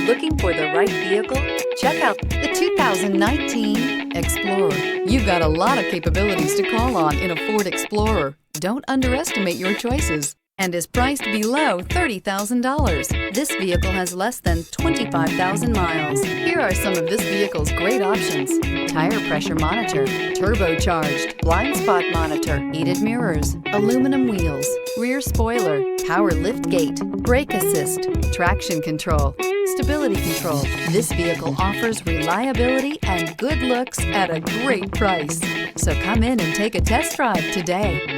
Looking for the right vehicle? Check out the 2019 Explorer. You've got a lot of capabilities to call on in a Ford Explorer. Don't underestimate your choices, and is priced below $30,000. This vehicle has less than 25,000 miles. Here are some of this vehicle's great options: tire pressure monitor, turbocharged, blind spot monitor, heated mirrors, aluminum wheels, rear spoiler, power lift gate, brake assist, traction control, stability control. This vehicle offers reliability and good looks at a great price. So come in and take a test drive today.